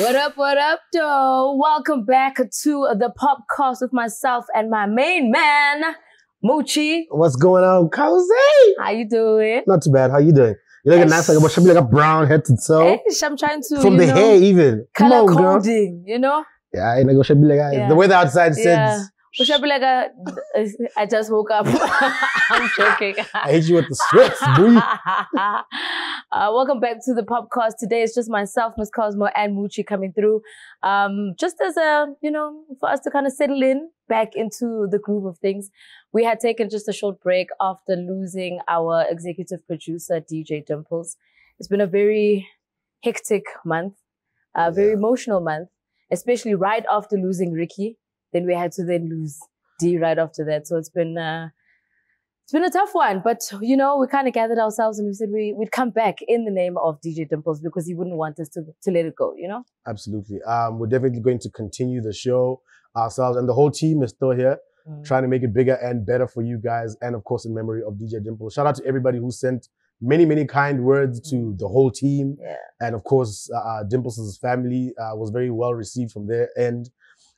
What up, though? Welcome back to the POPcast with myself and my main man, Moochie. What's going on, Cozy? How you doing? Not too bad. How you doing? You look nice, like should be like a brown head to toe. I'm trying to, from the hair even. Come color on, girl. coding, you know? Yeah, I know. Should be like the weather outside says. Should be like I just woke up. I'm joking. I hate you with the sweats, boy. Welcome back to the POPcast. Today it's just myself, Miss Cosmo, and Moochie coming through. Just as for us to kind of settle in back into the groove of things. We had taken just a short break after losing our executive producer, DJ Dimples. It's been a very hectic month, a very emotional month, especially right after losing Ricky. Then we had to then lose D right after that. So it's been a tough one. But, we kind of gathered ourselves and we said we'd come back in the name of DJ Dimples because he wouldn't want us to let it go, Absolutely. We're definitely going to continue the show ourselves. And the whole team is still here, trying to make it bigger and better for you guys. And, of course, in memory of DJ Dimples. Shout out to everybody who sent many, many kind words to the whole team. Yeah. And, of course, Dimples' family was very well received from their end.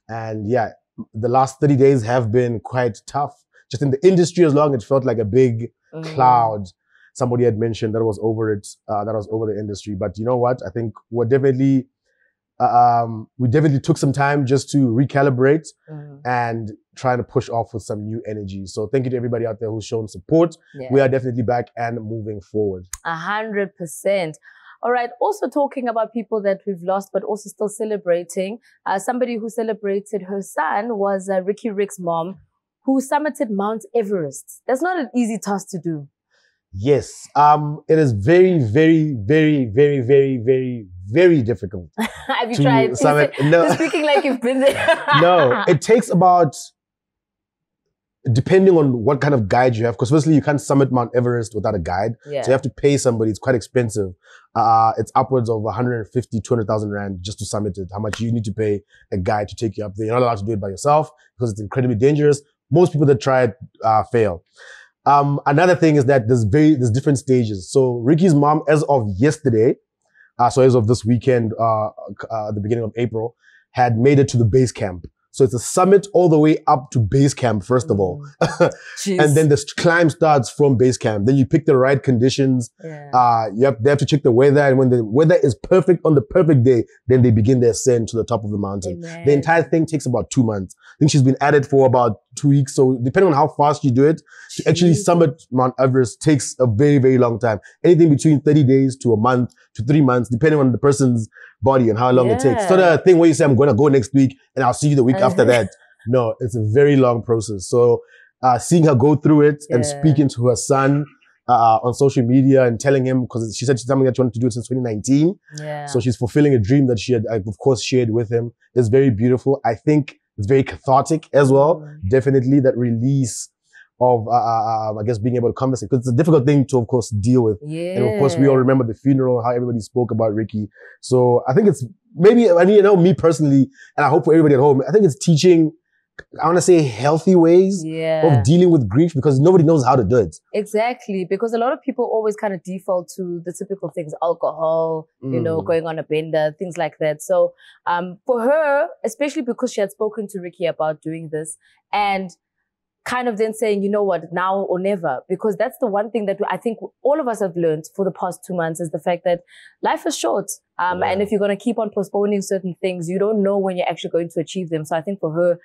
And, yeah, the last 30 days have been quite tough. Just in the industry as long, it felt like a big cloud. Somebody had mentioned that was over it, that was over the industry. But you know what? I think we definitely took some time just to recalibrate and try to push off with some new energy. So thank you to everybody out there who's shown support. Yeah. We are definitely back and moving forward. 100%. All right. Also talking about people that we've lost, but also still celebrating. Somebody who celebrated her son was Ricky Rick's mom, who summited Mount Everest. That's not an easy task to do. Yes. It is very, very, very, very, very, very, very difficult. Have you tried? Summit. No. You're speaking like you've been there. No. It takes about, depending on what kind of guide you have, because firstly, you can't summit Mount Everest without a guide. Yeah. So you have to pay somebody. It's quite expensive. It's upwards of 150, 200,000 Rand just to summit it. How much you need to pay a guide to take you up there. You're not allowed to do it by yourself because it's incredibly dangerous. Most people that try it fail. Another thing is that there's different stages. So Ricky's mom, as of yesterday, so as of this weekend, the beginning of April, had made it to the base camp. So it's a summit all the way up to base camp, first of all. And then the climb starts from base camp. Then you pick the right conditions. Yeah. They have to check the weather. And when the weather is perfect on the perfect day, then they begin their ascent to the top of the mountain. Amen. The entire thing takes about 2 months. I think she's been at it for about 2 weeks. So depending on how fast you do it, to actually summit Mount Everest takes a very, very long time. Anything between 30 days to a month to 3 months, depending on the person's body and how long it takes. So the thing where you say, I'm going to go next week and I'll see you the week after that. No, it's a very long process. So seeing her go through it and speaking to her son on social media and telling him, because she said it's something that she wanted to do since 2019. Yeah. So she's fulfilling a dream that she had, of course, shared with him. It's very beautiful. I think it's very cathartic as well. Definitely that release of, I guess, being able to converse. Because it's a difficult thing to, of course, deal with. Yeah. And of course, we all remember the funeral, how everybody spoke about Ricky. So I think it's maybe, me personally, and I hope for everybody at home, I think it's teaching, I want to say, healthy ways of dealing with grief because nobody knows how to do it. Exactly. Because a lot of people always kind of default to the typical things, alcohol, going on a bender, things like that. So for her, especially because she had spoken to Ricky about doing this and kind of then saying, you know what, now or never, because that's the one thing that I think all of us have learned for the past 2 months is the fact that life is short. And if you're going to keep on postponing certain things, you don't know when you're actually going to achieve them. So I think for her,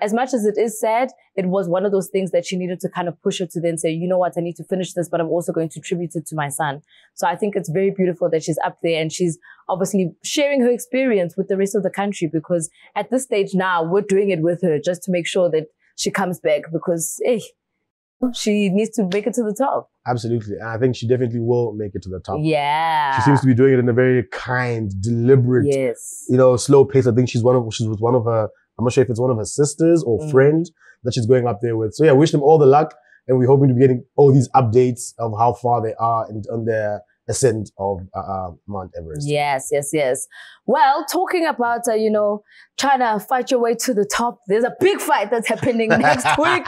as much as it is sad, it was one of those things that she needed to kind of push her to then say, you know what, I need to finish this, but I'm also going to tribute it to my son. So I think it's very beautiful that she's up there and she's obviously sharing her experience with the rest of the country because at this stage now, we're doing it with her just to make sure that she comes back because she needs to make it to the top. Absolutely. And I think she definitely will make it to the top. Yeah. She seems to be doing it in a very kind, deliberate, slow pace. I think she's with one of her, I'm not sure if it's one of her sisters or friend that she's going up there with. So yeah, wish them all the luck. And we're hoping to be getting all these updates of how far they are on their ascent of Mount Everest. Yes. Well, talking about, trying to fight your way to the top, there's a big fight that's happening next week.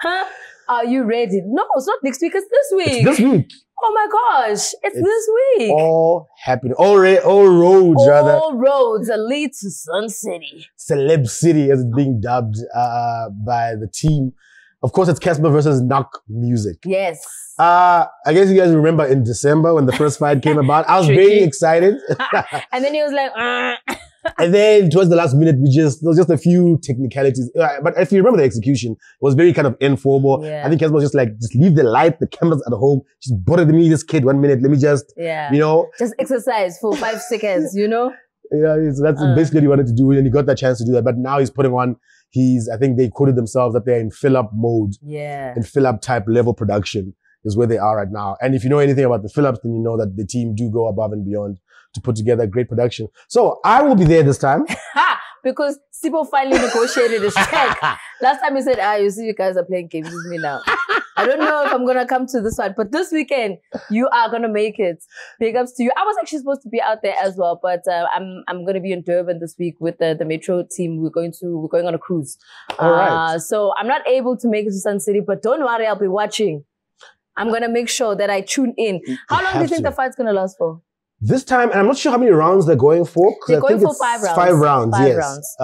Huh? Are you ready? No, it's not next week. It's this week. It's this week. Oh my gosh, it's this week. All happening. All roads, rather. All roads lead to Sun City. Celeb City, as it's being dubbed by the team. Of course, it's Casper versus Knock Music. Yes. I guess you guys remember in December when the first fight came about. I was very excited. And then he was like, And then towards the last minute, there was just a few technicalities. But if you remember the execution, it was very kind of informal. Yeah. I think Casper was just like, just leave the light, the cameras at home. Just bothered me this kid 1 minute. Let me just, just exercise for 5 seconds, Yeah, so that's basically what he wanted to do. And he got that chance to do that. But now he's putting on, I think they quoted themselves that they're in fill-up mode. Yeah. In fill-up type level production is where they are right now. And if you know anything about the fill-ups, then you know that the team do go above and beyond to put together a great production. So I will be there this time. Because Sibo finally negotiated his check. Last time he said, you see you guys are playing games with me now. I don't know if I'm going to come to this one, but this weekend, you are going to make it. Big ups to you. I was actually supposed to be out there as well, but I'm going to be in Durban this week with the Metro team. We're going on a cruise. All right. So I'm not able to make it to Sun City, but don't worry, I'll be watching. I'm going to make sure that I tune in. How long do you think the fight's going to last for? This time, and I'm not sure how many rounds they're going for. They're going for 5 rounds. 5 rounds, yes.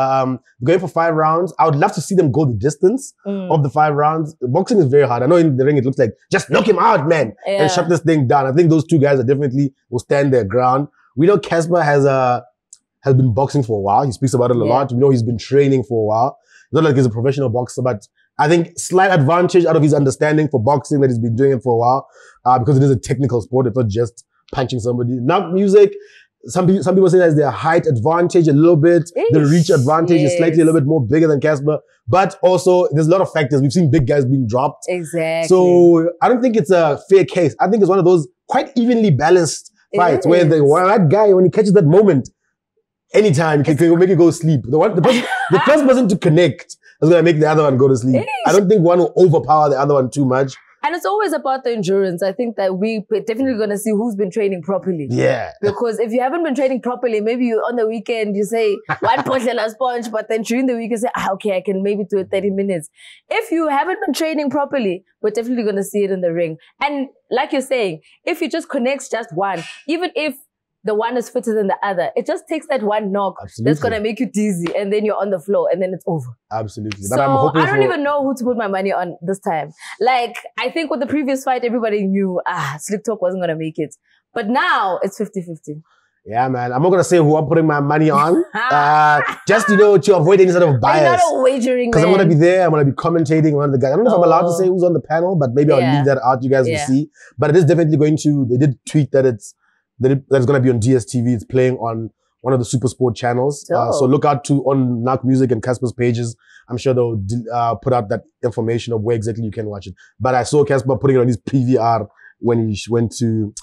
Going for 5 rounds. I would love to see them go the distance of the 5 rounds. Boxing is very hard. I know in the ring it looks like, just knock him out, man, and shut this thing down. I think those two guys will stand their ground. We know Casper has been boxing for a while. He speaks about it a lot. We know he's been training for a while. It's not like he's a professional boxer, but I think slight advantage out of his understanding for boxing that he's been doing it for a while, because it is a technical sport. It's not just punching somebody. Knock Music, some people say that their height advantage a little bit. The reach advantage is slightly a little bit more bigger than Casper. But also, there's a lot of factors. We've seen big guys being dropped. Exactly. So I don't think it's a fair case. I think it's one of those quite evenly balanced fights where that guy, when he catches that moment, anytime can make you go sleep. The first person to connect is going to make the other one go to sleep. I don't think one will overpower the other one too much. And it's always about the endurance. I think that we're definitely going to see who's been training properly. Yeah. Because if you haven't been training properly, maybe on the weekend you say, one Coachella sponge, but then during the week you say, okay, I can maybe do it 30 minutes. If you haven't been training properly, we're definitely going to see it in the ring. And like you're saying, if you just connect just one, even if the one is fitter than the other, it just takes that one knock that's going to make you dizzy, and then you're on the floor, and then it's over. Absolutely. So I don't even know who to put my money on this time. Like, I think with the previous fight, everybody knew, Slick Talk wasn't going to make it. But now it's 50-50. Yeah, man. I'm not going to say who I'm putting my money on. Just, to avoid any sort of bias. You're not a wagering, because I'm going to be there. I'm going to be commentating one of the guys. I don't know if I'm allowed to say who's on the panel, but maybe I'll leave that out. You guys will see. But it is definitely going to, they did tweet that it's going to be on DSTV. It's playing on one of the Super Sport channels. So look out on Knock Music and Casper's pages. I'm sure they'll put out that information of where exactly you can watch it. But I saw Casper putting it on his PVR when he went to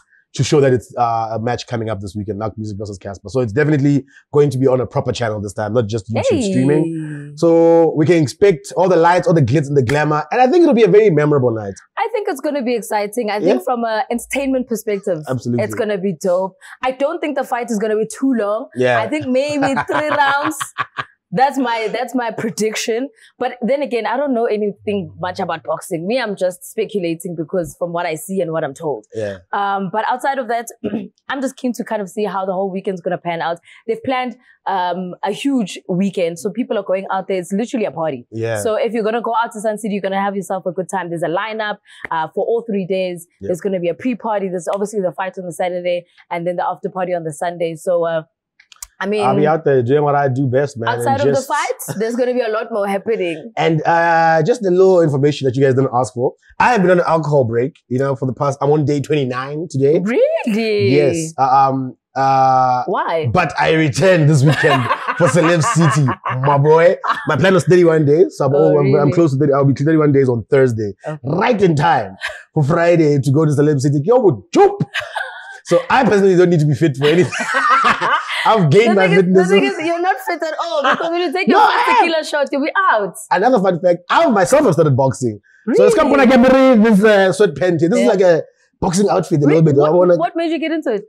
show that it's a match coming up this weekend, Knock Music versus Casper. So it's definitely going to be on a proper channel this time, not just YouTube streaming. So we can expect all the lights, all the glitz and the glamour. And I think it'll be a very memorable night. I think it's going to be exciting. I think from an entertainment perspective, it's going to be dope. I don't think the fight is going to be too long. Yeah. I think maybe 3 rounds. That's my prediction. But then again, I don't know anything much about boxing. Me, I'm just speculating because from what I see and what I'm told. Yeah. But outside of that, I'm just keen to kind of see how the whole weekend's going to pan out. They've planned a huge weekend. So people are going out there. It's literally a party. Yeah. So if you're going to go out to Sun City, you're going to have yourself a good time. There's a lineup for all 3 days. Yep. There's going to be a pre-party. There's obviously the fight on the Saturday and then the after party on the Sunday. So, I mean, I'll be out there doing what I do best, man. Outside of the fights, there's going to be a lot more happening. And just a little information that you guys didn't ask for. I have been on an alcohol break, for the past, I'm on day 29 today. Really? Yes. Why? But I return this weekend for Celeb City, my boy. My plan was 31 days. So I'm close to 30. I'll be 31 days on Thursday. Okay. Right in time for Friday to go to Celeb City. Yo, jump! So I personally don't need to be fit for anything. I've gained my fitness. The thing is, you're not fit at all because when you take your first tequila shot, you'll be out. Another fun fact, I myself have started boxing. Really? So it's come when I get this sweatpants here. This is like a boxing outfit a little bit. What made you get into it?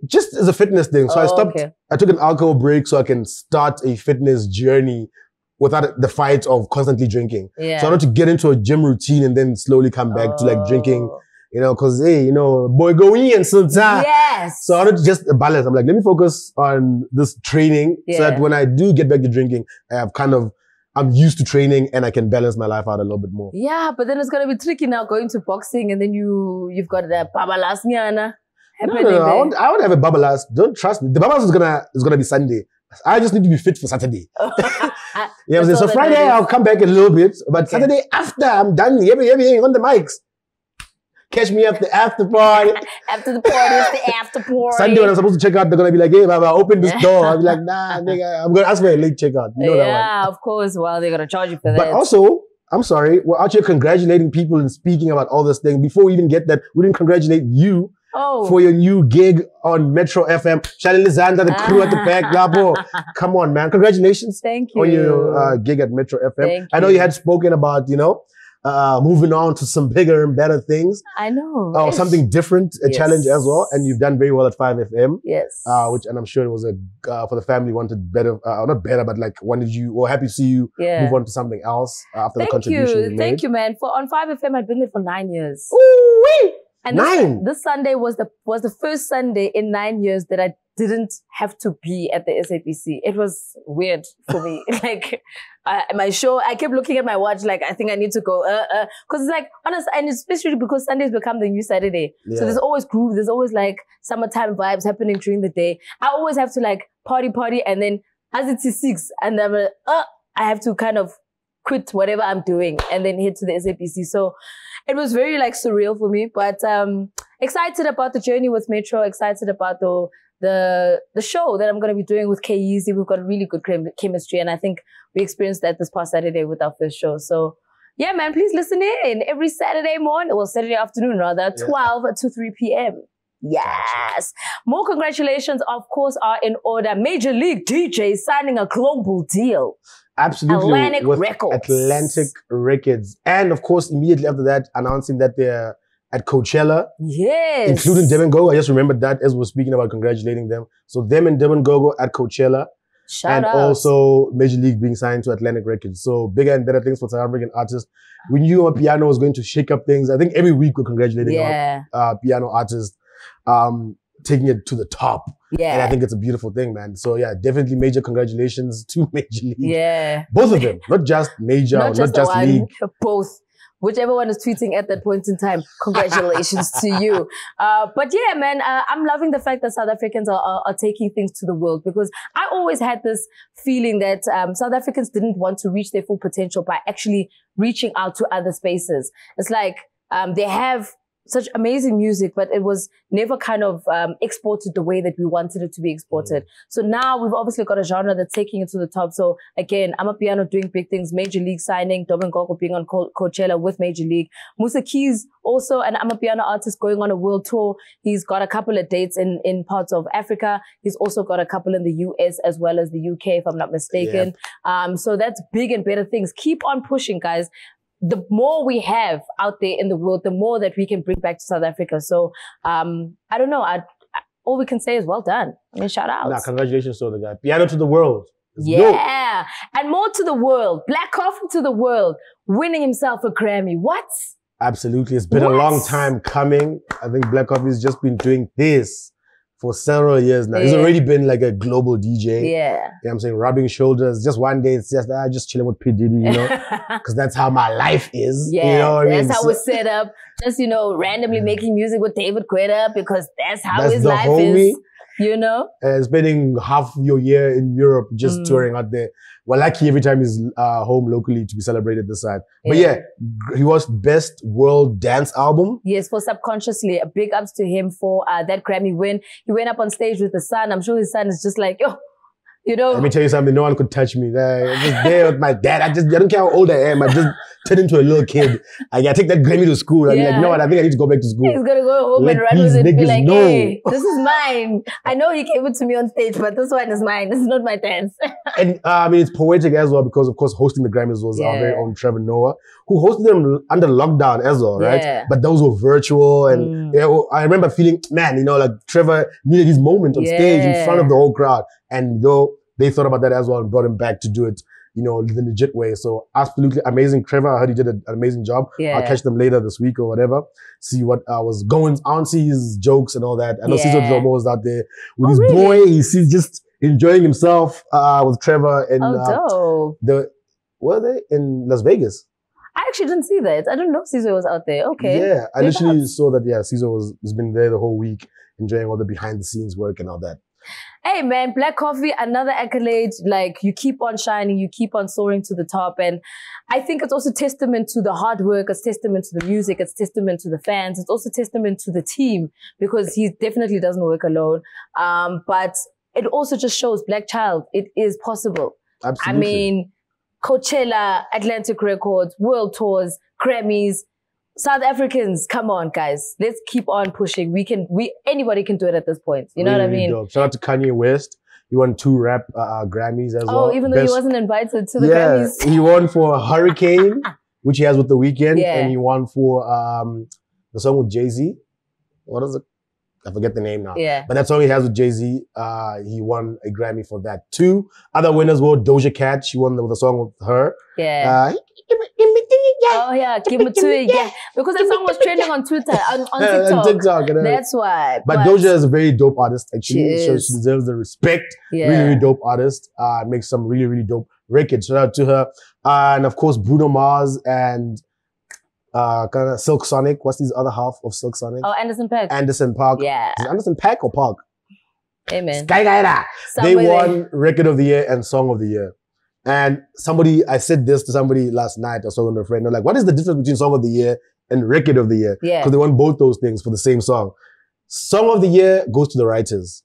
Just as a fitness thing. So I stopped. Okay. I took an alcohol break so I can start a fitness journey without the fight of constantly drinking. Yeah. So I want to get into a gym routine and then slowly come back to like drinking You know, cause hey, you know, boy going and sometimes. Yes. So I wanted to just balance. I'm like, let me focus on this training so that when I do get back to drinking, I'm used to training and I can balance my life out a little bit more. Yeah, but then it's gonna be tricky now going to boxing and then you've got the babalas nyana happening. No, I won't have a babalas. Don't trust me. The babalas is gonna be Sunday. I just need to be fit for Saturday. Yeah, so Friday I'll come back a little bit, but Saturday after I'm done, everything on the mics. Catch me at the after party. After the party, it's the after party. Sunday when I'm supposed to check out, they're gonna be like, hey, Baba, open this door. I'll be like, nah, nigga, I'm gonna ask for a late checkout. You know that one. Yeah, of course. Well, they're gonna charge you for that. But also, I'm sorry, we're out here congratulating people and speaking about all this thing. Before we even get that, we didn't congratulate you for your new gig on Metro FM. Shalini Lizanda, the crew at the back, Labo. Come on, man. Congratulations. Thank you. On your gig at Metro FM. I know you had spoken about, you know, moving on to some bigger and better things. I know. Or something different, a challenge as well. And you've done very well at 5FM. Yes. And I'm sure it was for the family wanted better, not better, but like wanted you, or happy to see you move on to something else after the contribution you made. Thank you, man. On 5FM, I'd been there for 9 years. Ooh-wee! And this Sunday was the first Sunday in 9 years that I didn't have to be at the SABC. It was weird for me. Like, my show, I kept looking at my watch like, I think I need to go, cause it's like, honest, and especially because Sundays become the new Saturday. Yeah. So there's always groove, there's always like summertime vibes happening during the day. I always have to like party, and then as it's 6, and I'm like, I have to kind of quit whatever I'm doing and then head to the SABC. So it was very like surreal for me, but excited about the journey with Metro, excited about the show that I'm going to be doing with K-Easy. We've got really good chemistry, and I think we experienced that this past Saturday with our first show. So yeah, man, please listen in every Saturday morning, well, Saturday afternoon rather, 12 to 3 p.m. Yes. More congratulations, of course, are in order. Major League DJ signing a global deal. Absolutely. Atlantic Records. And of course, immediately after that, announcing that they're at Coachella. Yes. Including DBNGOGO. I just remembered that as we're speaking about congratulating them. So them and DBNGOGO at Coachella. Shout out. Also Major League being signed to Atlantic Records. So bigger and better things for South African artists. We knew piano was going to shake up things. I think every week we're congratulating our piano artists, taking it to the top. Yeah. And I think it's a beautiful thing, man. So yeah, definitely major congratulations to Major League. Yeah. Both of them. Not just Major, not just League. Both. Whichever one is tweeting at that point in time, congratulations to you. But yeah, man, I'm loving the fact that South Africans are taking things to the world, because I always had this feeling that South Africans didn't want to reach their full potential by actually reaching out to other spaces. It's like they have such amazing music, but it was never kind of exported the way that we wanted it to be exported. So now we've obviously got a genre that's taking it to the top. So again, Amapiano doing big things, Major League signing, DBNGOGO being on Coachella with Major League. Musa Keys, also an Amapiano artist, going on a world tour. He's got a couple of dates in parts of Africa. He's also got a couple in the US as well as the UK, if I'm not mistaken. Yeah. So that's big and better things. Keep on pushing, guys. The more we have out there in the world, the more that we can bring back to South Africa. So, I don't know. All we can say is well done. I mean, shout out. Nah, congratulations to the guy. Piano to the world. Let's go. And more to the world. Black Coffee to the world. Winning himself a Grammy. What? Absolutely. It's been a long time coming. I think Black Coffee has just been doing this for several years now. He's already been like a global DJ. Yeah. You know what I'm saying? Rubbing shoulders. Just one day, it's just chilling with P. Diddy, you know? Because that's how my life is. Yeah. You know what I mean? That's how we're set up. Just, you know, randomly making music with David Guetta, because that's how his life is. You know? Spending half your year in Europe just touring out there. We're lucky every time he's home locally to be celebrated this side. But yeah, he was Best World Dance Album. Yes, for Subconsciously. A big ups to him for that Grammy win. He went up on stage with his son. I'm sure his son is just like, yo, you know. Let me tell you something. No one could touch me. I'm just there with my dad. I don't care how old I am. I just turned into a little kid. I take that Grammy to school. I'm like, you know what? I think I need to go back to school. He's going to go home and run with it and be like, hey, this is mine. I know he gave it to me on stage, but this one is mine. This is not my dance. And I mean, it's poetic as well, because of course, hosting the Grammys was our very own Trevor Noah, who hosted them under lockdown as well, right? Yeah. But those were virtual. And I remember feeling, man, you know, like Trevor needed his moment on stage in front of the whole crowd. And though they thought about that as well and brought him back to do it, you know, the legit way. So absolutely amazing. Trevor, I heard he did an amazing job. Yeah. I'll catch them later this week or whatever. See what was going on, see his jokes and all that. I know Cesar Dromo was out there with his boys. He's just enjoying himself with Trevor and were they in Las Vegas? I actually didn't see that. I didn't know Cesar was out there. Okay. Yeah, I literally saw that. Yeah, Cesar has been there the whole week, enjoying all the behind the scenes work and all that. Hey man, Black Coffee, another accolade. Like, you keep on shining, you keep on soaring to the top. And I think it's also testament to the hard work, it's testament to the music, it's testament to the fans, it's also testament to the team, because he definitely doesn't work alone. But it also just shows, Black Child, it is possible. Absolutely. I mean, Coachella, Atlantic Records, World Tours, Grammys, South Africans, come on, guys. Let's keep on pushing. Anybody can do it at this point. You know what I mean? Dope. Shout out to Kanye West. He won 2 rap Grammys as well. Oh, even though he wasn't invited to the Grammys. He won for Hurricane, which he has with The Weeknd, and he won for the song with Jay-Z. What is it? I forget the name now. Yeah. But that song he has with Jay-Z, he won a Grammy for that. 2 other winners were Doja Cat. She won with the song with her. Yeah. Oh yeah, give it to it, yeah. Because that song was trending on Twitter, on TikTok. That's why. But Doja is a very dope artist, actually. So she deserves the respect. Yeah. Really, really dope artist. Makes some really, really dope records. Shout out to her. And of course, Bruno Mars and kind of Silk Sonic. What's his other half of Silk Sonic? Oh, Anderson .Paak. Anderson .Paak. Yeah. Is it Anderson .Paak or Park? Amen. They won Record of the Year and Song of the Year. And I said this to somebody last night. I was talking to a friend. They're like, what is the difference between Song of the Year and Record of the Year? Yeah. Because they won both those things for the same song. Song of the Year goes to the writers.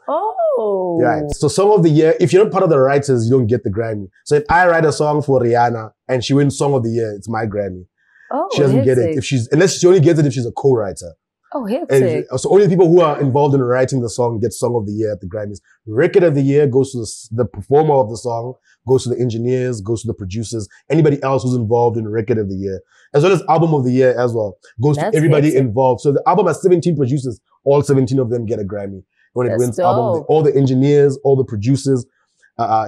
Oh. Right. So Song of the Year, if you're not part of the writers, you don't get the Grammy. So if I write a song for Rihanna and she wins Song of the Year, it's my Grammy. Oh, she doesn't get it unless she only gets it if she's a co-writer. Oh, hectic. So only people who are involved in writing the song get Song of the Year at the Grammys. Record of the Year goes to the performer of the song, goes to the engineers, goes to the producers, anybody else who's involved in Record of the Year, as well as Album of the Year as well. Goes to everybody involved. So the album has 17 producers. All 17 of them get a Grammy when it wins album. All the engineers, all the producers,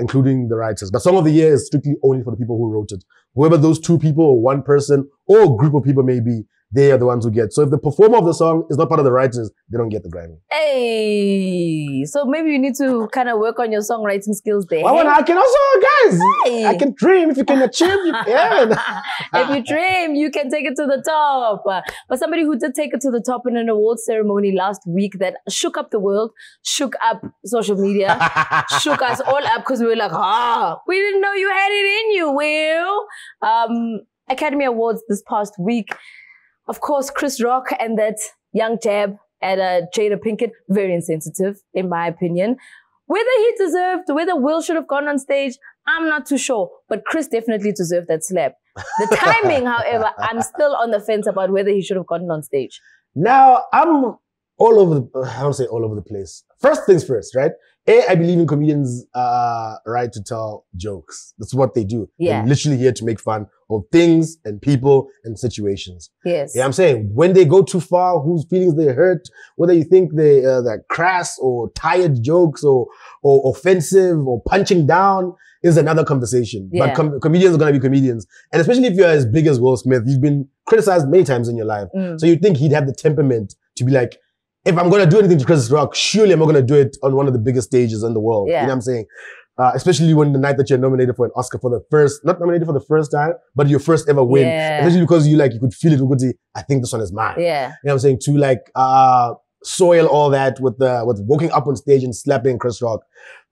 including the writers. But Song of the Year is strictly only for the people who wrote it. Whoever those 2 people or 1 person or a group of people may be, they are the ones who get. So if the performer of the song is not part of the writers, they don't get the Grammy. Hey, so maybe you need to kind of work on your songwriting skills there. Well, I can also, guys, I can dream. If you can achieve, you can. If you dream, you can take it to the top. But somebody who did take it to the top in an awards ceremony last week that shook up the world, shook up social media, shook us all up because we were like, we didn't know you had it in you, Will. Academy Awards this past week. Of course, Chris Rock and that young jab at Jada Pinkett, very insensitive, in my opinion. Whether Will should have gone on stage, I'm not too sure. But Chris definitely deserved that slap. The timing, however, I'm still on the fence about whether he should have gotten on stage. Now, I'm all over I don't say all over the place. First things first, right? I believe in comedians' right to tell jokes. That's what they do. Yeah. They're literally here to make fun of things and people and situations. Yes. Yeah, I'm saying when they go too far, whose feelings they hurt, whether you think they're crass or tired jokes or offensive or punching down is another conversation. Yeah. But comedians are going to be comedians. And especially if you're as big as Will Smith, you've been criticized many times in your life. So you'd think he'd have the temperament to be like, if I'm going to do anything to Chris Rock, surely I'm not going to do it on one of the biggest stages in the world. Yeah. You know what I'm saying? Especially when the night that you're nominated for an Oscar for not nominated for the first time, but your first ever win. Yeah. Especially because you could feel it. You could say, I think this one is mine. Yeah. You know what I'm saying? To soil all that with walking up on stage and slapping Chris Rock.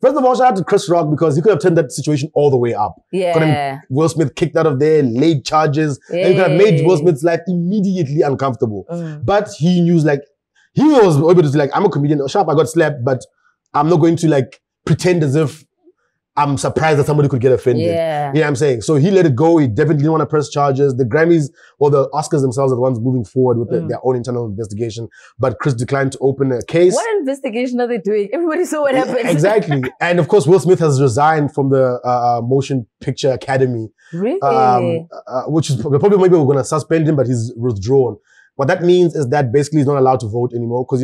First of all, shout out to Chris Rock because he could have turned that situation all the way up. Yeah. Could have Will Smith kicked out of there, laid charges. And he could have made Will Smith's life immediately uncomfortable. But he knew he was able to say I'm a comedian. Sharp, I got slapped, but I'm not going to pretend as if I'm surprised that somebody could get offended. Yeah. You know what I'm saying? So he let it go. He definitely didn't want to press charges. The Grammys or the Oscars themselves are the ones moving forward with their own internal investigation. But Chris declined to open a case. What investigation are they doing? Everybody saw what happened. Exactly. And of course, Will Smith has resigned from the Motion Picture Academy. Really? Which is probably maybe we're going to suspend him, but he's withdrawn. What that means is that basically he's not allowed to vote anymore because,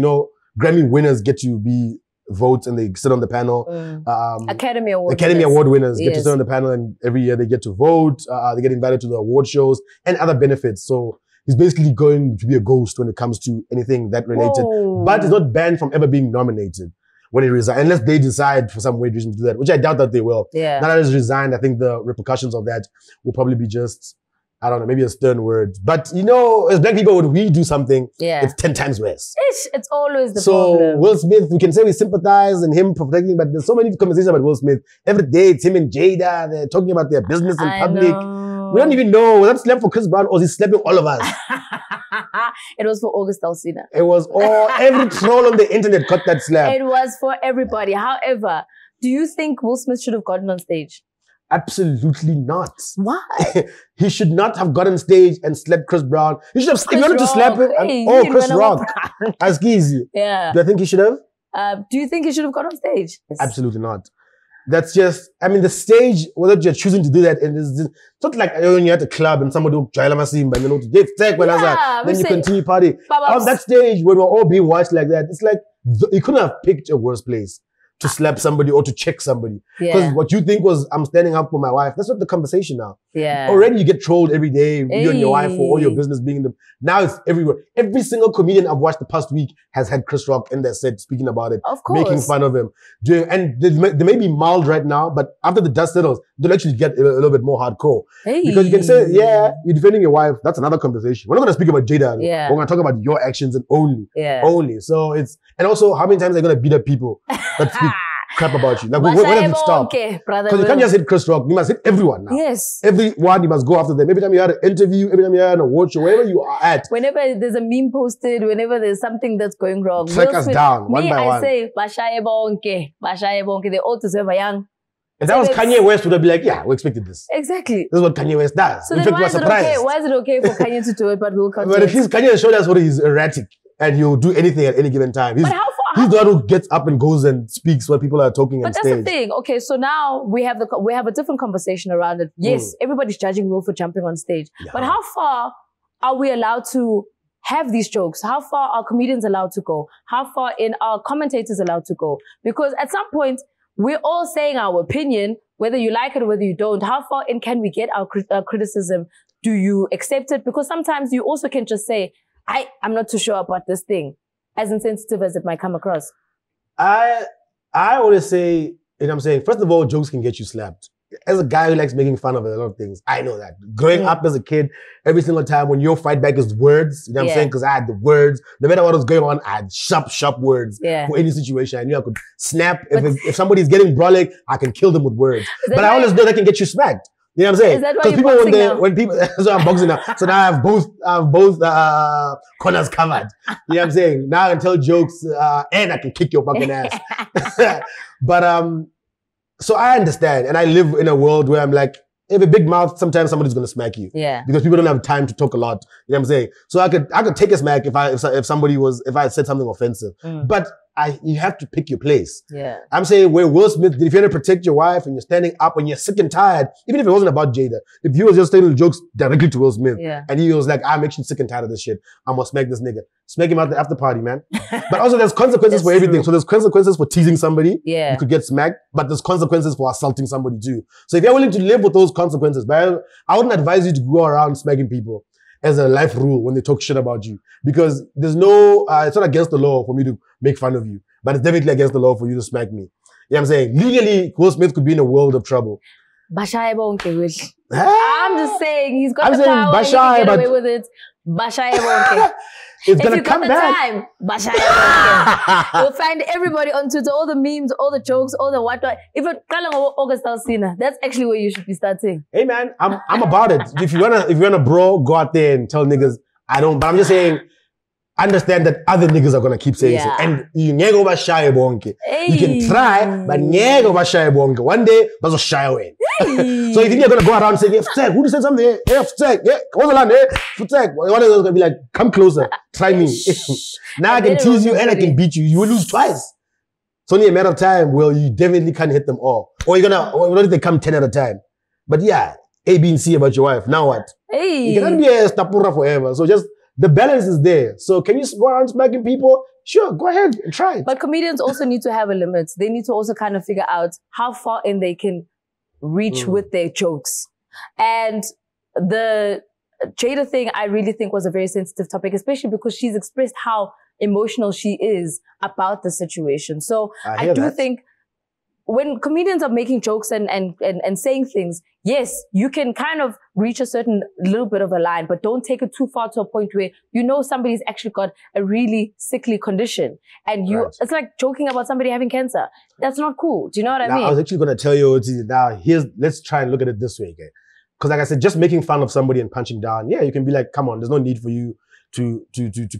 Grammy winners get to be votes and they sit on the panel. Academy Award winners get to sit on the panel, and every year they get to vote. They get invited to the award shows and other benefits. So he's basically going to be a ghost when it comes to anything that related. Whoa. But he's not banned from ever being nominated when he resigns, unless they decide for some weird reason to do that, which I doubt that they will. Yeah. Now that he's resigned, I think the repercussions of that will probably be just, I don't know, maybe a stern word. But, you know, as black people, when we do something, it's 10 times worse. It's always the problem. So, Will Smith, we can say we sympathize and him protecting, but there's so many conversations about Will Smith. Every day, it's him and Jada. They're talking about their business in public. Know. We don't even know. Was that slept for Chris Brown or is he slapping all of us? It was for August Alsina. It was all, every troll on the internet got that slap. It was for everybody. However, do you think Will Smith should have gotten on stage? Absolutely not. Why? He should not have gotten on stage and slapped Chris Brown. He should have, if you wanted to slap him, Chris Rock. Ask easy. Yeah. Do I think he should have? Do you think he should have got on stage? Yes. Absolutely not. That's just, I mean, the stage, whether you're choosing to do that, and it's not like when you're at a club and somebody will try to masim, but you know, then you continue party. On that stage, when we're all being watched like that, it's like, you couldn't have picked a worse place to slap somebody or to check somebody. Because what you think was, I'm standing up for my wife, that's not the conversation now. Yeah. Already you get trolled every day, you and your wife, for all your business being in the, now it's everywhere. Every single comedian I've watched the past week has had Chris Rock in their set speaking about it, of course, making fun of him. And they may be mild right now, but after the dust settles, they'll actually get a little bit more hardcore. Because you can say, yeah, you're defending your wife, that's another conversation. We're not going to speak about Jada. We're going to talk about your actions and only. Only. So it's, and also how many times are you going to beat up people that speak crap about you? Like, when does it stop? Because you can't just hit Chris Rock, you must hit everyone now. Yes. Everyone, you must go after them. Every time you had an interview, every time you had an award show, wherever you are at. Whenever there's a meme posted, whenever there's something that's going wrong. Track us down, one by one. I say, Bashaye bonke, they all deserve a young. If that was Kanye West, would have been like, yeah, we expected this. Exactly. This is what Kanye West does. So then why is it okay for Kanye to do it, but we'll continue? But if Kanye has showed us what he's erratic and he'll do anything at any given time. He's the one who gets up and goes and speaks when people are talking on stage. But that's the thing. Okay, so now we have a different conversation around it. Yes, everybody's judging Will for jumping on stage. Yeah. But how far are we allowed to have these jokes? How far are comedians allowed to go? How far in are commentators allowed to go? Because at some point, we're all saying our opinion, whether you like it or whether you don't. How far in can we get our criticism? Do you accept it? Because sometimes you also can just say, I'm not too sure about this thing, as insensitive as it might come across. I always say, you know what I'm saying, first of all, jokes can get you slapped. As a guy who likes making fun of a lot of things, I know that. Growing up as a kid, every single time when your fight back is words, you know what I'm saying? Because I had the words. No matter what was going on, I had sharp words for any situation. I knew I could snap. If somebody's getting brolic, I can kill them with words. But I always know that can get you smacked. You know what I'm saying? Because people when people, so I'm boxing now. So now I have both corners covered. You know what I'm saying? Now I can tell jokes, and I can kick your fucking ass. But, so I understand, and I live in a world where I'm like, if a big mouth, sometimes somebody's gonna smack you. Yeah. Because people don't have time to talk a lot. You know what I'm saying? So I could take a smack if I said something offensive. But you have to pick your place. Yeah. I'm saying where Will Smith did, if you're gonna protect your wife and you're standing up and you're sick and tired, even if it wasn't about Jada, if he was just telling jokes directly to Will Smith, and he was like, I'm actually sick and tired of this shit, I'm gonna smack this nigga. Smack him out the after party, man. But also there's consequences for everything. So there's consequences for teasing somebody. Yeah. You could get smacked, but there's consequences for assaulting somebody too. So if you're willing to live with those consequences, but I wouldn't advise you to go around smacking people as a life rule when they talk shit about you. Because there's no, it's not against the law for me to make fun of you, but it's definitely against the law for you to smack me. You know what I'm saying? Legally, Will Smith could be in a world of trouble. Bashaye bonke. I'm just saying, he's got the power, he can get away with it. Bashaye bonke. It's gonna come back. Time, Bashaye bonke. You'll find everybody on Twitter, all the memes, all the jokes, all the what. Even August Alsina, that's actually where you should be starting. Hey man, I'm about it. If you wanna bro, go out there and tell niggas but I'm just saying, understand that other niggas are gonna keep saying so. And you nego Bashaye bonke. You can try, but nego Bashaye bonke. One day, bazo shy away. So you think you're gonna go around saying, hey, who said something? Hey, Futek, what's the land? Hey, Futek. One of those gonna be like, come closer, try me. Now I can tease you and I can beat you. You will lose twice. It's only a matter of time. Well, you definitely can't hit them all. Or what if they come 10 at a time? But yeah, A, B, and C about your wife. Now what? Hey. You cannot be a stapura forever. So just the balance is there. So can you go around smacking people? Sure, go ahead and try it. But comedians also need to have a limit. They need to also kind of figure out how far in they can reach with their jokes. And the Jada thing, I really think was a very sensitive topic, especially because she's expressed how emotional she is about the situation. So I do think when comedians are making jokes and saying things, yes, you can kind of reach a certain little bit of a line, but don't take it too far to a point where you know somebody's actually got a really sickly condition. And it's like joking about somebody having cancer. That's not cool. Do you know what I mean? I was actually going to tell you, now let's try and look at it this way, okay? Because like I said, just making fun of somebody and punching down, yeah, you can be like, come on, there's no need for you to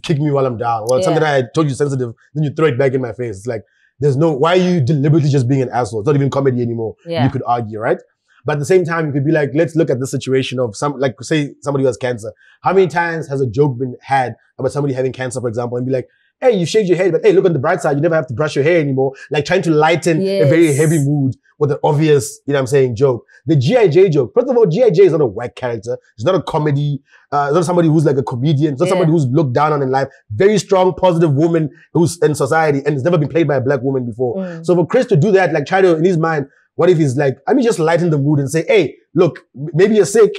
kick me while I'm down. Well, something that I told you sensitive, then you throw it back in my face. It's like, why are you deliberately just being an asshole? It's not even comedy anymore. Yeah. You could argue, right? But at the same time, you could be like, let's look at the situation of say somebody who has cancer. How many times has a joke been had about somebody having cancer, for example, and be like, hey, you shaved your head, but hey, look on the bright side, you never have to brush your hair anymore. Like trying to lighten a very heavy mood with an obvious, you know what I'm saying, joke. The G.I.J. joke. First of all, G.I.J. is not a whack character. It's not a comedy. It's not somebody who's like a comedian. It's not somebody who's looked down on in life. Very strong, positive woman who's in society and has never been played by a black woman before. So for Chris to do that, like try to, in his mind, what if he's like, let me just lighten the mood and say, hey, look, maybe you're sick.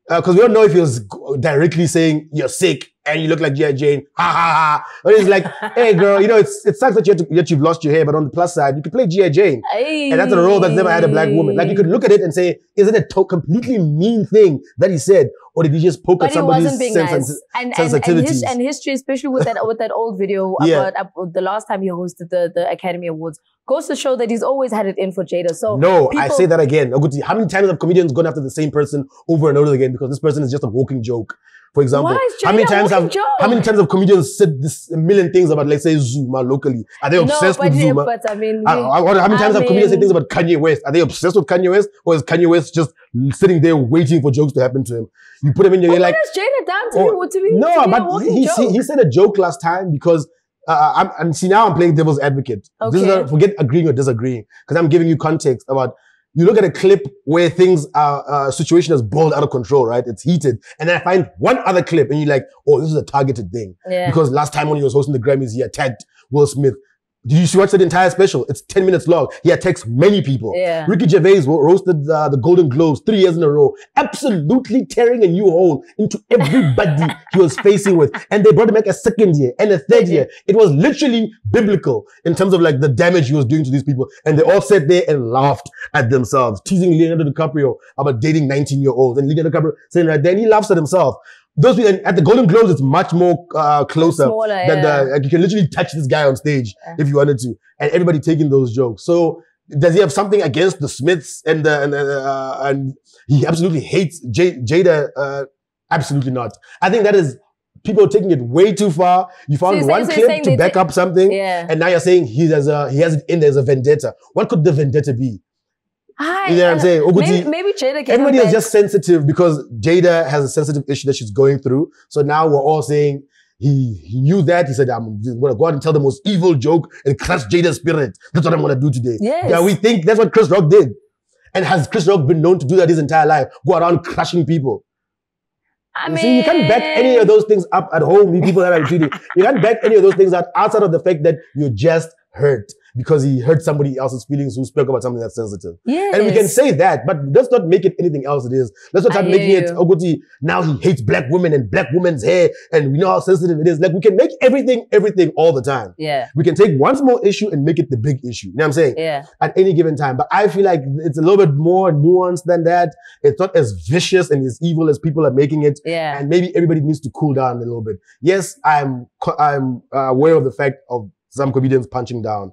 Because we don't know if he was directly saying you're sick and you look like G.I. Jane, ha ha ha. But he's like, hey girl, you know, it sucks that you've lost your hair, but on the plus side, you could play G.I. Jane. Hey. And that's a role that's never had a black woman. Like you could look at it and say, is it a completely mean thing that he said? Or did he just poke at somebody's sensitivities? And history, especially with that old video about the last time he hosted the Academy Awards, goes to show that he's always had it in for Jada. So I say that again. How many times have comedians gone after the same person over and over again because this person is just a walking joke? For example, how many times have comedians said a million things about, let's say, Zuma locally? Are they obsessed with Zuma? But I mean, how many times have comedians said things about Kanye West? Are they obsessed with Kanye West, or is Kanye West just sitting there waiting for jokes to happen to him? You put him in your like. What has Jada done to me? He said a joke last time because. Now I'm playing devil's advocate. Okay. This is forget agreeing or disagreeing, because I'm giving you context about. You look at a clip where things situation is boiled out of control, right? It's heated. And then I find one other clip and you're like, oh, this is a targeted thing. Yeah. Because last time when he was hosting the Grammys, he attacked Will Smith. Did you watch that entire special? It's 10 minutes long. He attacks many people. Yeah. Ricky Gervais roasted the Golden Globes 3 years in a row, absolutely tearing a new hole into everybody he was facing with. And they brought him back a second year and a third year. It was literally biblical in terms of like the damage he was doing to these people. And they all sat there and laughed at themselves, teasing Leonardo DiCaprio about dating 19-year-olds. And Leonardo DiCaprio saying right then, he laughs at himself. Those people, at the Golden Globes, it's much more closer than like you can literally touch this guy on stage if you wanted to, and everybody taking those jokes. So does he have something against the Smiths and he absolutely hates Jada? Absolutely not. I think that is people taking it way too far. You found one clip to back up something, and now you're saying he has it in there as a vendetta. What could the vendetta be? You know what I'm saying? Maybe Jada can. Everybody is just sensitive because Jada has a sensitive issue that she's going through. So now we're all saying he knew that. He said, I'm going to go out and tell the most evil joke and crush Jada's spirit. That's what I'm going to do today. Yes. Yeah, we think that's what Chris Rock did. And has Chris Rock been known to do that his entire life? Go around crushing people. See, you can't back any of those things up at home. People that are treated. You can't back any of those things out outside of the fact that you're just hurt because he hurt somebody else's feelings who spoke about something that's sensitive. Yes. And we can say that, but let's not make it anything else it is. Let's not start making it, Oguti, now he hates black women and black women's hair and we know how sensitive it is. Like we can make everything all the time. Yeah. We can take one small issue and make it the big issue. You know what I'm saying? Yeah. At any given time. But I feel like it's a little bit more nuanced than that. It's not as vicious and as evil as people are making it. Yeah. And maybe everybody needs to cool down a little bit. Yes, I'm aware of the fact of some comedians punching down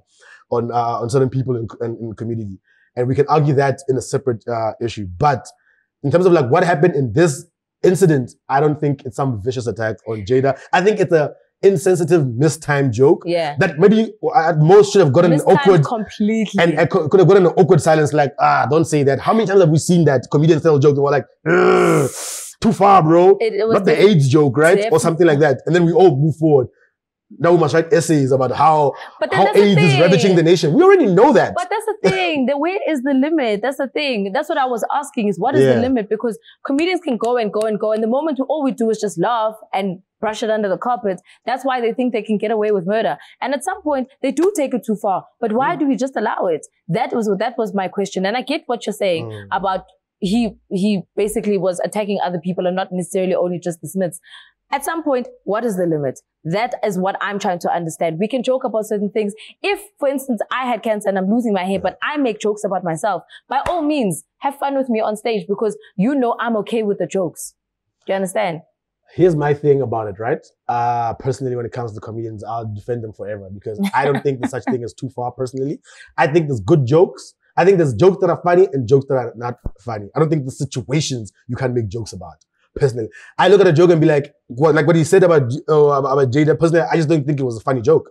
on certain people in the community. And we can argue that in a separate issue. But in terms of like what happened in this incident, I don't think it's some vicious attack on Jada. I think it's a insensitive, mistimed joke. Yeah. That maybe at most should have gotten an awkward completely. And could have gotten an awkward silence like, don't say that. How many times have we seen that comedians tell jokes and we're like, too far, bro. It was not the AIDS joke, right? Or something like that. And then we all move forward. Now we must write essays about how AIDS is ravaging the nation. We already know that. But that's the thing. Where is the limit? That's the thing. That's what I was asking is what is the limit? Because comedians can go and go and go. And the moment all we do is just laugh and brush it under the carpet. That's why they think they can get away with murder. And at some point, they do take it too far. But why do we just allow it? That was my question. And I get what you're saying about he basically was attacking other people and not necessarily only just the Smiths. At some point, what is the limit? That is what I'm trying to understand. We can joke about certain things. If, for instance, I had cancer and I'm losing my hair, but I make jokes about myself, by all means, have fun with me on stage because you know I'm okay with the jokes. Do you understand? Here's my thing about it, right? Personally, when it comes to comedians, I'll defend them forever because I don't think there's such thing as too far personally. I think there's good jokes. I think there's jokes that are funny and jokes that are not funny. I don't think there's situations you can make jokes about. Personally, I look at a joke and be like what he said about Jada. Personally, I just don't think it was a funny joke.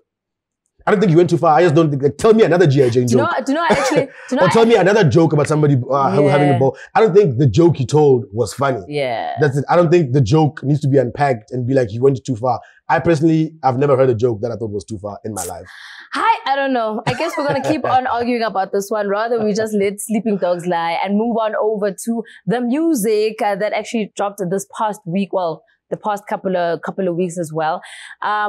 I don't think you went too far. I just don't think, like, tell me another G.I. Jane joke. Or tell me another joke about somebody having a ball. I don't think the joke he told was funny. Yeah. That's it. I don't think the joke needs to be unpacked and be like, you went too far. I personally, I've never heard a joke that I thought was too far in my life. I don't know. I guess we're going to keep on arguing about this one. Rather, we just let sleeping dogs lie and move on over to the music that actually dropped this past week. Well, the past couple of weeks as well.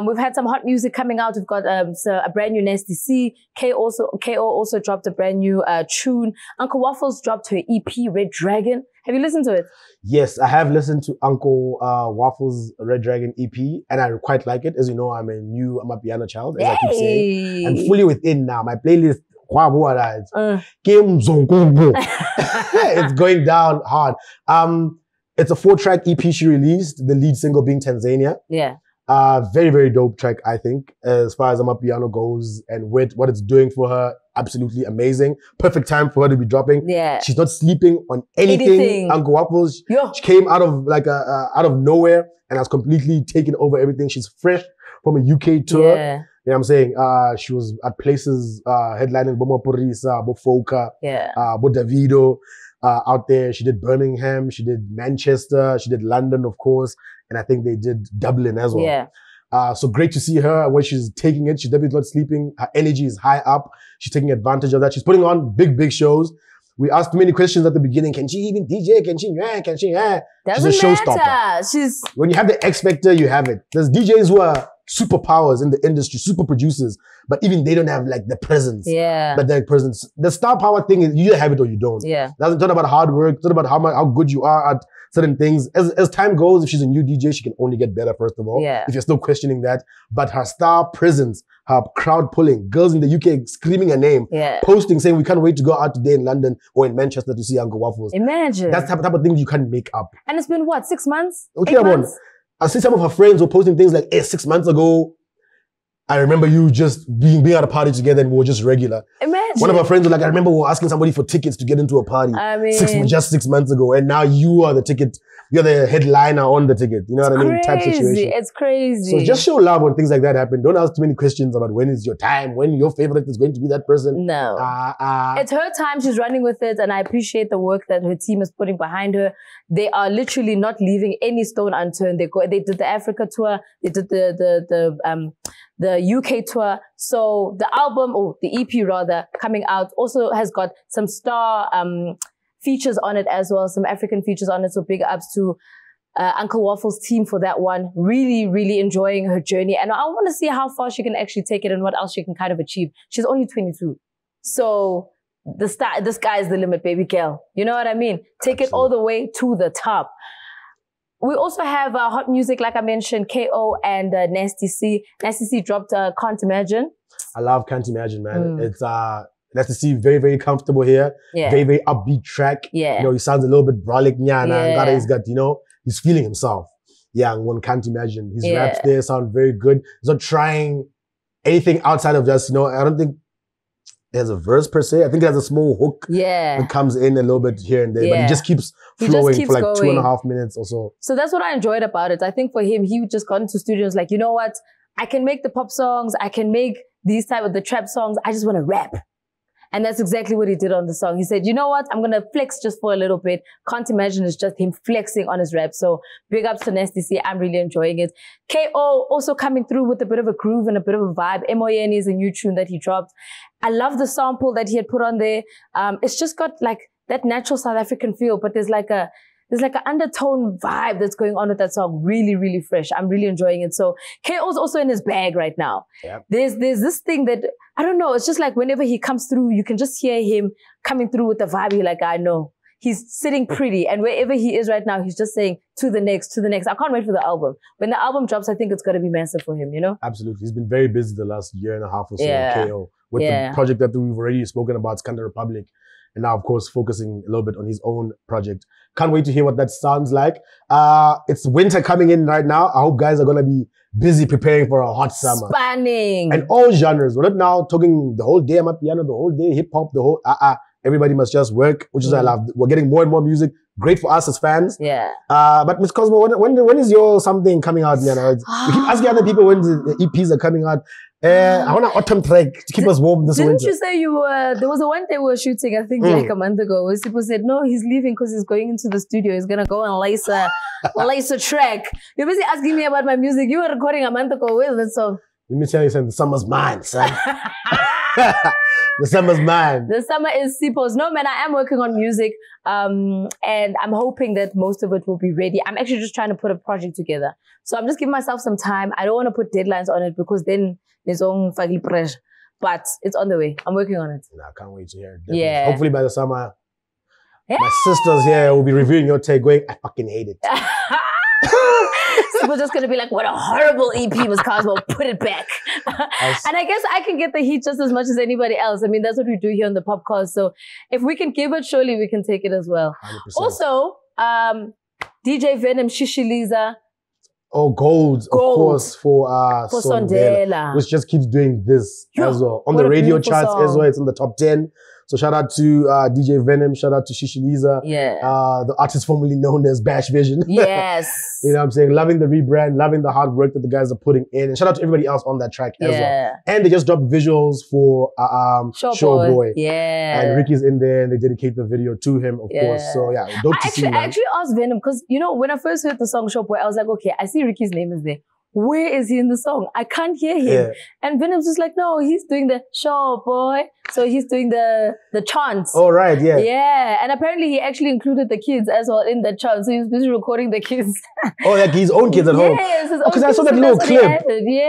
We've had some hot music coming out. We've got a brand new Nasty C. KO also dropped a brand new tune. Uncle Waffles dropped her EP, Red Dragon. Have you listened to it? Yes, I have listened to Uncle Waffles' Red Dragon EP, and I quite like it. As you know, I'm a piano child, as I keep saying. I'm fully within now. My playlist, it's going down hard. It's a 4-track EP she released, the lead single being Tanzania. Yeah. Very, very dope track, I think, as far as Amapiano goes and with what it's doing for her. Absolutely amazing. Perfect time for her to be dropping. Yeah. She's not sleeping on anything. Uncle Waffles, she came out of out of nowhere and has completely taken over everything. She's fresh from a UK tour. Yeah. You know what I'm saying? She was at places, headlining Bomo Purisa, Bo Foka, Bo Davido. Out there, she did Birmingham, she did Manchester, she did London, of course, and I think they did Dublin as well. Yeah. So great to see her where she's taking it. She's definitely not sleeping. Her energy is high up. She's taking advantage of that. She's putting on big shows. We asked many questions at the beginning. Can she even DJ? Can she? Doesn't she's a showstopper. When you have the X Factor, you have it. There's DJs who are superpowers in the industry, super producers, but even they don't have like the presence. Yeah. But their presence. The star power thing is you either have it or you don't. Yeah. It's not about hard work. It's not about how good you are at certain things. As time goes, if she's a new DJ, she can only get better, first of all. Yeah. If you're still questioning that. But her star presence, her crowd pulling, girls in the UK screaming her name, posting, saying, we can't wait to go out today in London or in Manchester to see Uncle Waffles. Imagine. That's the type of thing you can't make up. And it's been what, 6 months? Okay, 8 months? I see some of her friends were posting things like, hey, 6 months ago, I remember you just being at a party together and we were just regular. Imagine. One of our friends was like, I remember we were asking somebody for tickets to get into a party. I mean, just 6 months ago. And now you are the ticket. You're the headliner on the ticket. You know what I mean? Type situation. It's crazy. So just show love when things like that happen. Don't ask too many questions about when is your time, when your favorite is going to be that person. No. It's her time. She's running with it. And I appreciate the work that her team is putting behind her. They are literally not leaving any stone unturned. They did the Africa tour. They did the UK tour. So the album, or the EP rather, coming out also has got some star features on it as well, some African features on it. So big ups to Uncle Waffles' team for that one. Really, really enjoying her journey. And I want to see how far she can actually take it and what else she can kind of achieve. She's only 22. So the sky is the limit, baby girl. You know what I mean? Take it all the way to the top. We also have hot music, like I mentioned, KO and Nasty C. Nasty C dropped Can't Imagine. I love Can't Imagine, man. It's Nasty C, very, very comfortable here. Yeah. Very, very upbeat track. Yeah. You know, he sounds a little bit brolic, nyana. He's got, you know, he's feeling himself. Yeah, and one can't imagine. His raps there sound very good. He's not trying anything outside of just, you know, I don't think there's a verse per se. I think there's a small hook that comes in a little bit here and there, but he just keeps flowing for like going. 2.5 minutes or so. So that's what I enjoyed about it. I think for him, he just got into studios like, you know what? I can make the pop songs. I can make these type of the trap songs. I just want to rap. And that's exactly what he did on the song. He said, you know what? I'm going to flex just for a little bit. Can't Imagine is just him flexing on his rap. So big ups to Nasty C. I'm really enjoying it. KO also coming through with a bit of a groove and a bit of a vibe. MON is a new tune that he dropped. I love the sample that he had put on there. It's just got like that natural South African feel, but there's there's like an undertone vibe that's going on with that song. Really, really fresh. I'm really enjoying it. So KO's also in his bag right now. Yep. There's this thing that, I don't know, it's just like whenever he comes through, you can just hear him coming through with the vibe. You're like, I know. He's sitting pretty. And wherever he is right now, he's just saying, to the next, to the next. I can't wait for the album. When the album drops, I think it's going to be massive for him, you know? Absolutely. He's been very busy the last year and a half or so, KO, with Yeah. the project that we've already spoken about, Skanda Republic. And now, of course, focusing a little bit on his own project. Can't wait to hear what that sounds like. It's winter coming in right now. I hope guys are going to be busy preparing for a hot summer. Spanning. And all genres. We're not now talking the whole day Amapiano, the whole day hip hop, the whole, everybody must just work, which is what I love. We're getting more and more music. Great for us as fans. Yeah. But Miss Cosmo, when is your something coming out? You know, we keep asking other people when the EPs are coming out. I want an autumn track to keep us warm this winter. Didn't you say you were, there was a one day we were shooting, I think like a month ago, where people said, no, he's leaving because he's going into the studio. He's going to go and lace a track. You're basically asking me about my music. You were recording a month ago. Where's that song? Let me tell you something. The summer's mine, son. The summer's mine. The summer is Sipo's. No, man, I am working on music. And I'm hoping that most of it will be ready. I'm actually just trying to put a project together. So I'm just giving myself some time. I don't want to put deadlines on it because then there's own faggy pressure. But it's on the way. I'm working on it. Nah, I can't wait to hear it. Definitely. Yeah. Hopefully by the summer, my sisters here will be reviewing your take going, I fucking hate it. So we're just going to be like, what a horrible EP was Cosmo. Put it back. And I guess I can get the heat just as much as anybody else. I mean, that's what we do here on the POPcast. So if we can give it, surely we can take it as well. 100%. Also, DJ Venom, Shishiliza. Oh, gold, of course, for Sondela, which just keeps doing this as well. On the radio charts as well, it's in the top 10. So shout out to DJ Venom, shout out to Shishiliza, the artist formerly known as Bash Vision. Yes. You know what I'm saying? Loving the rebrand, loving the hard work that the guys are putting in. And shout out to everybody else on that track as well. And they just dropped visuals for Showboy. Yeah. And Ricky's in there and they dedicate the video to him, of course. So yeah, dope to see, man. I actually asked Venom because, you know, when I first heard the song Showboy, I was like, okay, I see Ricky's name is there. Where is he in the song? I can't hear him. Yeah. And Venom's just like, no, he's doing the show, boy. So he's doing the chants. Oh, right, yeah. Yeah. And apparently he actually included the kids as well in the chant. So he was busy recording the kids. Oh, like his own kids at home. Yes, his own because I saw that little clip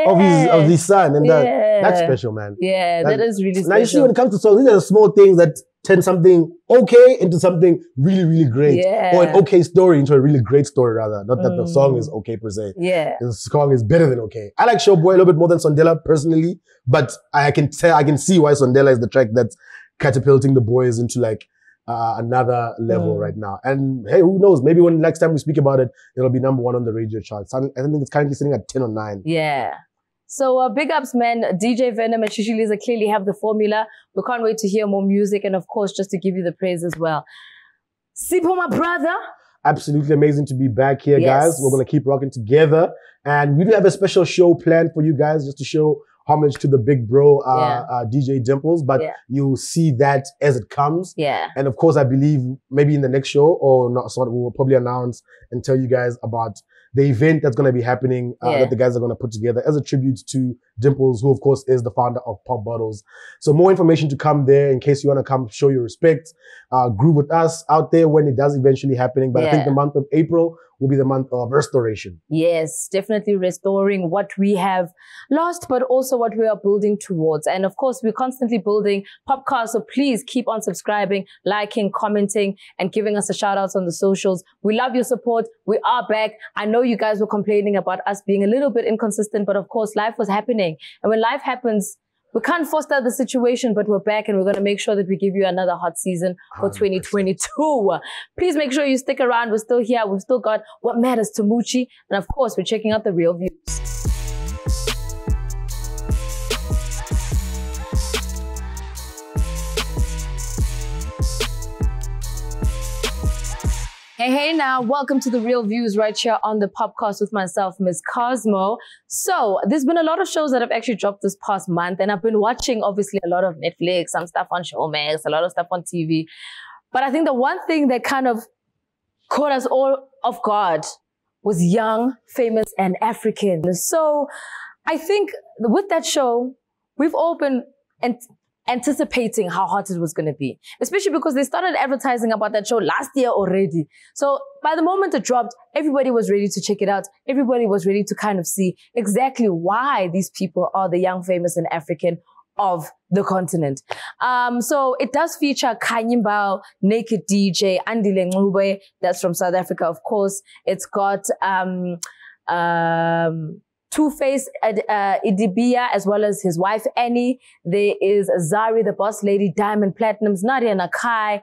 of his son. And that's special, man. Yeah, that is really special. Now you see when it comes to songs, these are the small things that turn something okay into something really, really great. Yeah. Or an okay story into a really great story, rather. Not that the song is okay per se. Yeah. The song is better than okay. I like Showboy a little bit more than Sondela personally, but I can see why Sondela is the track that's catapulting the boys into like another level right now. And hey, who knows? Maybe when next time we speak about it, it'll be number 1 on the radio charts. I think it's currently sitting at 10 or 9. Yeah. So big ups, man. DJ Venom and Shishiliza clearly have the formula. We can't wait to hear more music and, of course, just to give you the praise as well. Sipo, my brother. Absolutely amazing to be back here, guys. We're going to keep rocking together. And we do have a special show planned for you guys just to show homage to the big bro, DJ Dimples. But you'll see that as it comes. Yeah. And, of course, I believe maybe in the next show or not, so we will probably announce and tell you guys about the event that's going to be happening that the guys are going to put together as a tribute to Dimples, who, of course, is the founder of Pop Bottles. So more information to come there in case you want to come show your respect, groove with us out there when it does eventually happening. But I think the month of April will be the month of restoration. Yes, definitely restoring what we have lost, but also what we are building towards. And of course, we're constantly building POPcast. So please keep on subscribing, liking, commenting, and giving us a shout out on the socials. We love your support. We are back. I know you guys were complaining about us being a little bit inconsistent, but of course, life was happening. And when life happens, we can't foster the situation, but we're back and we're going to make sure that we give you another hot season for 2022. Please make sure you stick around. We're still here. We've still got what matters to Moochie. And of course, we're checking out the real views. Hey now, welcome to the Real Views right here on the POPcast with myself, Miss Cosmo. So there's been a lot of shows that have actually dropped this past month, and I've been watching obviously a lot of Netflix, some stuff on Showmax, a lot of stuff on TV. But I think the one thing that kind of caught us all off guard was young, famous, and African. So I think with that show, we've all been anticipating how hot it was going to be, especially because they started advertising about that show last year already. So by the moment it dropped, everybody was ready to check it out. Everybody was ready to kind of see exactly why these people are the young, famous, and African of the continent. So it does feature Kanyimba, Naked DJ, Andile Ngube, that's from South Africa, of course. It's got Two-Face Idibia, as well as his wife Annie. There is Zari, the boss lady, Diamond Platinums, Nadia Nakai.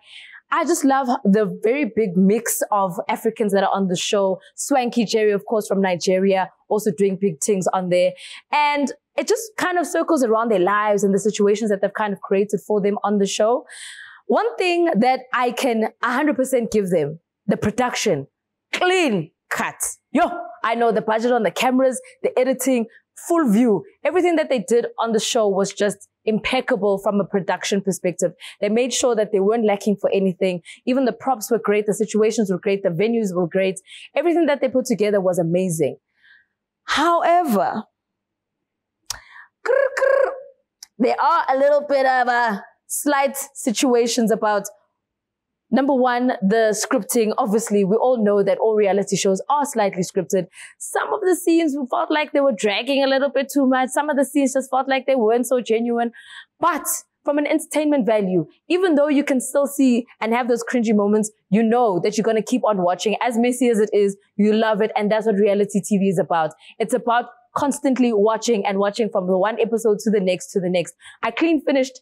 I just love the very big mix of Africans that are on the show. Swanky Jerry, of course, from Nigeria, also doing big things on there. And it just kind of circles around their lives and the situations that they've kind of created for them on the show. One thing that I can 100% give them, the production, clean cut. I know the budget on the cameras, the editing, full view. Everything that they did on the show was just impeccable from a production perspective. They made sure that they weren't lacking for anything. Even the props were great. The situations were great. The venues were great. Everything that they put together was amazing. However, there are a little bit of slight situations about, number one, the scripting. Obviously, we all know that all reality shows are slightly scripted. Some of the scenes felt like they were dragging a little bit too much. Some of the scenes just felt like they weren't so genuine. But from an entertainment value, even though you can still see and have those cringy moments, you know that you're going to keep on watching. As messy as it is, you love it. And that's what reality TV is about. It's about constantly watching and watching from the one episode to the next to the next. I clean finished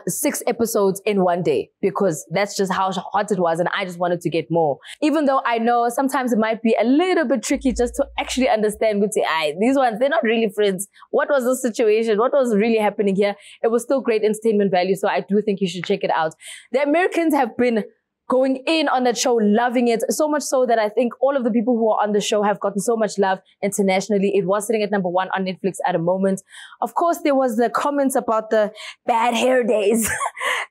6 episodes in one day because that's just how hot it was and I just wanted to get more. Even though I know sometimes it might be a little bit tricky just to actually understand, these ones, they're not really friends. What was the situation? What was really happening here? It was still great entertainment value, so I do think you should check it out. The Americans have been going in on that show, loving it, so much so that I think all of the people who are on the show have gotten so much love internationally. It was sitting at number 1 on Netflix at a moment. Of course, there was the comments about the bad hair days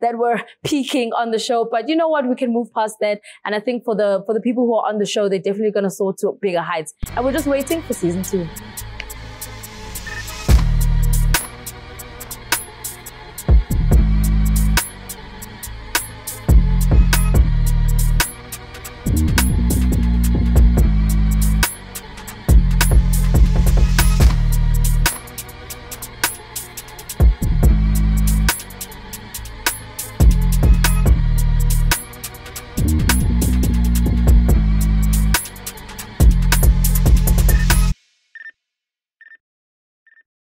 that were peaking on the show, but you know what? We can move past that. And I think for the people who are on the show, they're definitely going to soar to bigger heights. And we're just waiting for season 2.